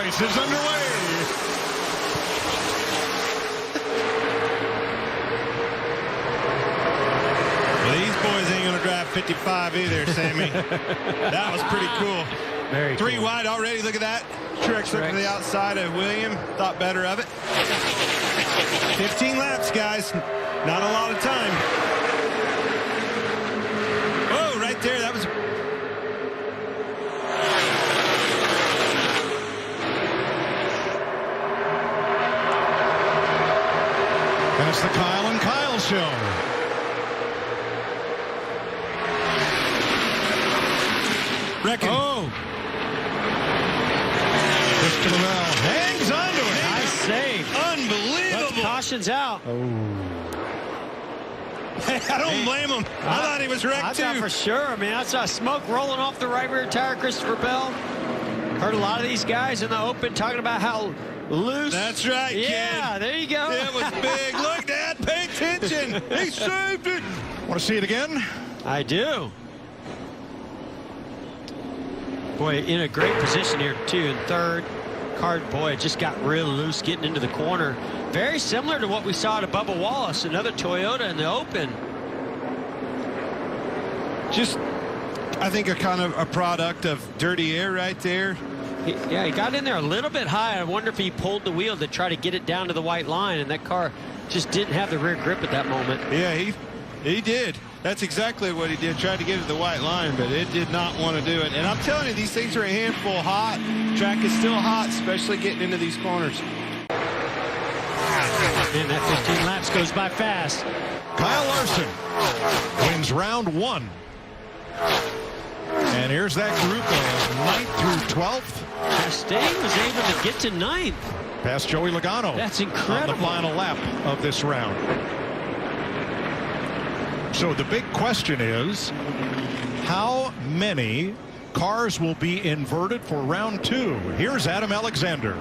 race is underway. Well, these boys ain't going to drive 55 either, Sammy. That was pretty cool. Very Three cool. wide already. Look at that. Truex looking to the outside of William. Thought better of it. 15 laps, guys. Not a lot of time. Oh, right there. That was... That's the Kyle and Kyle show. Reckon. Oh. Christopher Bell hangs onto it. Nice save. Unbelievable. But caution's out. I don't blame him. I thought he was wrecked, I too. thought for sure. I mean, I saw smoke rolling off the right rear tire, Christopher Bell. Heard a lot of these guys in the open talking about how loose. That's right, kid. Yeah, there you go. It was big. Look, Dad, pay attention. He saved it. Want to see it again? I do. Boy, in a great position here, too, in third. Card, boy, it just got real loose getting into the corner. Very similar to what we saw to Bubba Wallace, another Toyota in the open. Just, I think, a kind of a product of dirty air right there. Yeah, he got in there a little bit high. I wonder if he pulled the wheel to try to get it down to the white line, and that car just didn't have the rear grip at that moment. Yeah, he did. That's exactly what he did. Tried to get it to the white line, but it did not want to do it. And I'm telling you, these things are a handful hot. Track is still hot, especially getting into these corners. Man, that 15 laps goes by fast. Kyle Larson wins round 1. And here's that group of 9th through 12th. Chastain was able to get to 9th. Past Joey Logano. That's incredible. On the final lap of this round. So the big question is, how many cars will be inverted for round 2? Here's Adam Alexander.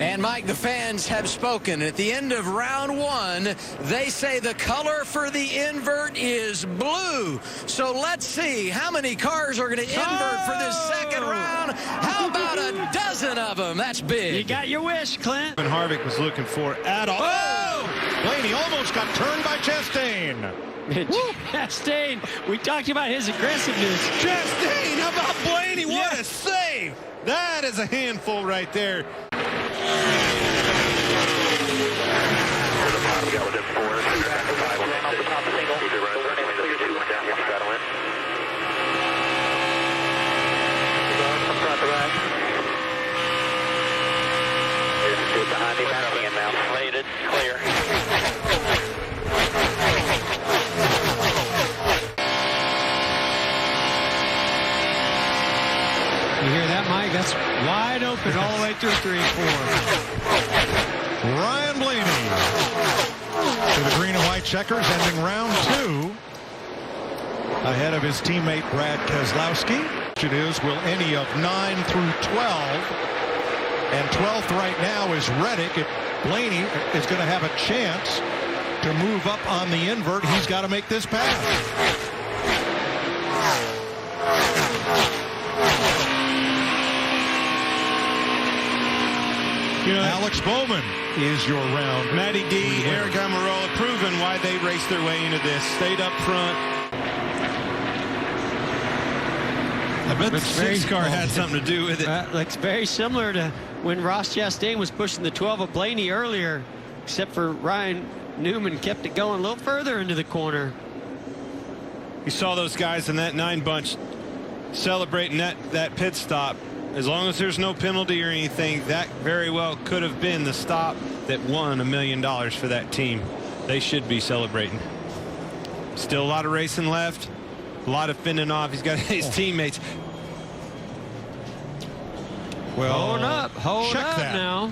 And Mike, the fans have spoken. At the end of round 1, they say the color for the invert is blue. So let's see how many cars are going to invert for this second round. How about a dozen of them? That's big. You got your wish, Clint. And Harvick was looking for at all. Oh! Blaney almost got turned by Chastain. Chastain, we talked about his aggressiveness. Chastain, how about Blaney? What a save. That is a handful right there. Behind him, back in now. Slated, clear. You hear that, Mike? That's wide open all the way through 3 and 4. Ryan Blaney to the green and white checkers, ending round 2 ahead of his teammate Brad Keselowski. It is, will any of 9 through 12, and 12th right now is Reddick. If Blaney is going to have a chance to move up on the invert, he's got to make this pass. Alex Bowman is your round. Matty D, Eric Almirola proving why they raced their way into this. Stayed up front. I bet the 6 car had something to do with it. Looks very similar to when Ross Chastain was pushing the 12 of Blaney earlier, except for Ryan Newman kept it going a little further into the corner. You saw those guys in that 9 bunch celebrating that pit stop. As long as there's no penalty or anything, that very well could have been the stop that won $1 million for that team. They should be celebrating. Still a lot of racing left. A lot of fending off. He's got his teammates. Well, hold check up that now.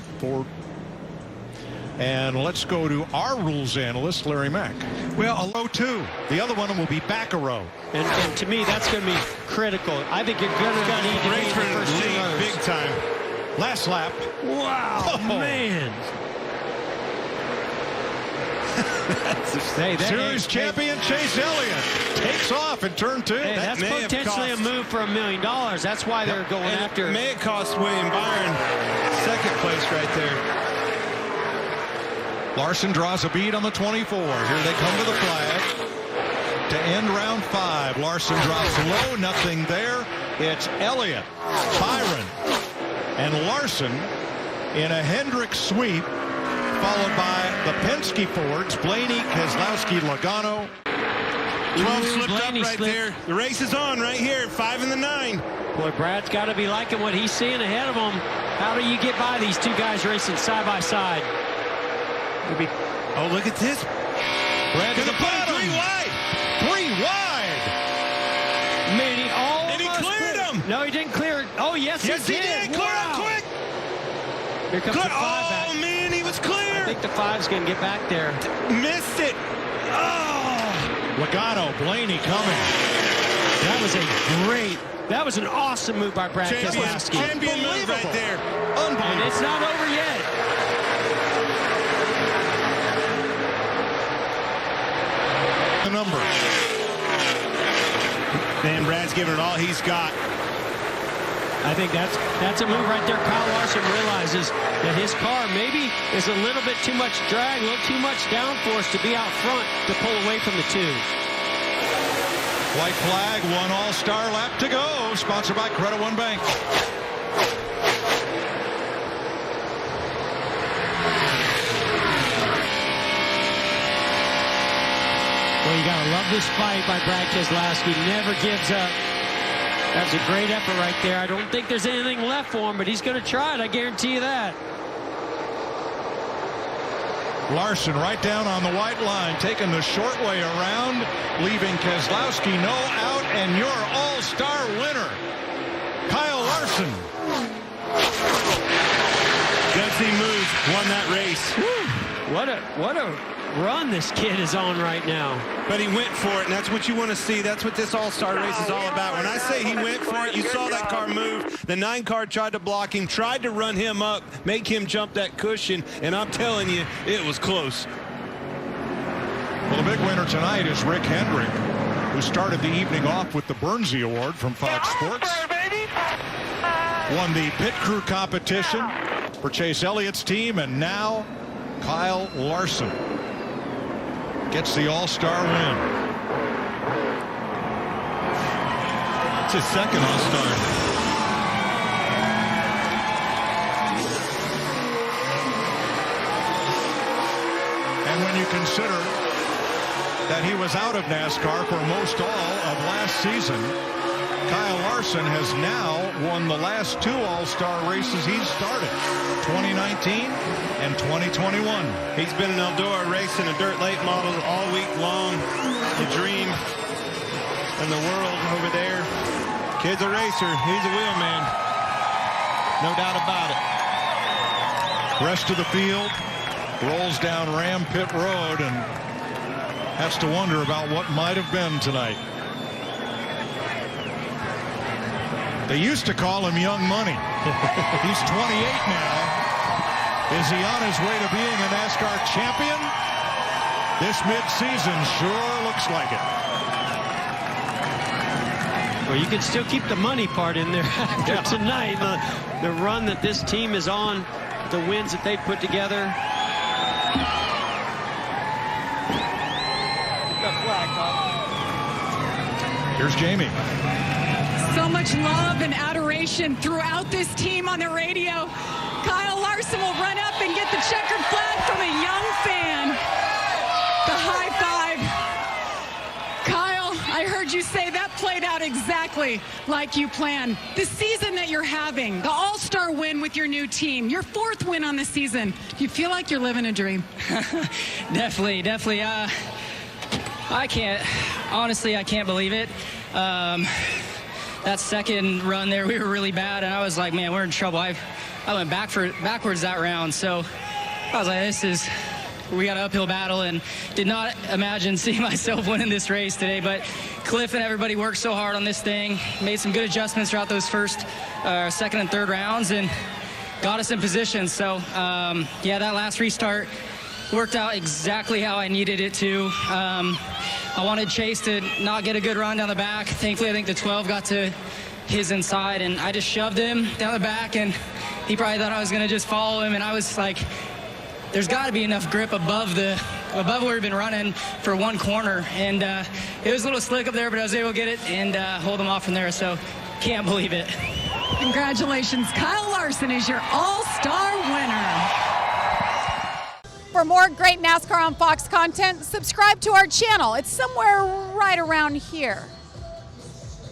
And let's go to our rules analyst, Larry Mack. Well, a low 2. The other one will be back a row. And to me, that's going to be critical. I think you're going to need to be in the first 2 rows. Big time. Last lap. Wow, Oh. man. Series champion Chase Elliott takes off in turn 2. Hey, that's potentially a move for $1 million. That's why they're going after. It may have cost William Byron second place right there. Larson draws a bead on the 24. Here they come to the flag to end round 5. Larson drops low, nothing there. It's Elliott, Byron, and Larson in a Hendrick sweep, followed by the Penske Fords, Blaney, Keselowski, Logano. 12 slipped up right there. The race is on right here, 5 and the 9. Boy, Brad's got to be liking what he's seeing ahead of him. How do you get by these two guys racing side by side? Oh, look at this. Brad to the bottom. 3 wide. 3 wide. Man, he almost And he cleared him. No, he didn't clear it. Oh, yes, Yes, he did. Clear up quick. Here comes the 5 back. Oh, man, he was clear. I think the 5's going to get back there. Missed it. Oh. Logano, Blaney coming. That was an awesome move by Brad Keselowski. Champion move right there. And it's not over yet. The number. Man, Brad's giving it all he's got. I think that's a move right there. Kyle Larson realizes that his car maybe is a little bit too much drag, a little too much downforce to be out front to pull away from the 2. White flag, 1 all-star lap to go. Sponsored by Credit One Bank. Well, you got to love this fight by Brad Keselowski. Never gives up. That's a great effort right there. I don't think there's anything left for him, but he's going to try it. I guarantee you that. Larson right down on the white line, taking the short way around, leaving Keselowski no out, and your all-star winner, Kyle Larson. Gutsy move, won that race. Whew. What a run this kid is on right now. But he went for it, and that's what you want to see. That's what this all-star race is all about. When I say he went for it, you saw that car move. The 9 car tried to block him, tried to run him up, make him jump that cushion, and I'm telling you, it was close. Well, the big winner tonight is Rick Hendrick, who started the evening off with the Bernsey Award from Fox Sports. Won the pit crew competition for Chase Elliott's team, and now Kyle Larson gets the all-star win. It's his second all-star. And when you consider that he was out of NASCAR for most all of last season, Kyle Larson has now won the last 2 all-star races he's started, 2019 and 2021. He's been in Eldora racing a dirt late model all week long. The dream and the world over there. Kid's a racer. He's a wheelman. No doubt about it. Rest of the field rolls down Ram Pit Road and has to wonder about what might have been tonight. They used to call him Young Money. He's 28 now. Is he on his way to being a NASCAR champion? This midseason sure looks like it. Well, you can still keep the money part in there after tonight. The run that this team is on, the wins that they've put together. Here's Jamie. So much love and adoration throughout this team on the radio. Kyle Larson will run up and get the checkered flag from a young fan. The high five. Kyle, I heard you say that played out exactly like you planned. The season that you're having, the all-star win with your new team, your 4th win on the season. Do you feel like you're living a dream? Definitely. Honestly, I can't believe it. That second run there, we were really bad, and I was like, man, we're in trouble. I went backwards that round, so I was like, we got an uphill battle, and did not imagine seeing myself winning this race today. But Cliff and everybody worked so hard on this thing, made some good adjustments throughout those first, second and third rounds, and got us in position. So, yeah, that last restart, worked out exactly how I needed it to. I wanted Chase to not get a good run down the back. Thankfully, I think the 12 got to his inside, and I just shoved him down the back, and he probably thought I was going to just follow him, and I was like, there's got to be enough grip above where we've been running for one corner, and it was a little slick up there, but I was able to get it and hold him off from there, so can't believe it. Congratulations, Kyle Larson is your all-star winner. For more great NASCAR on Fox content, subscribe to our channel. It's somewhere right around here.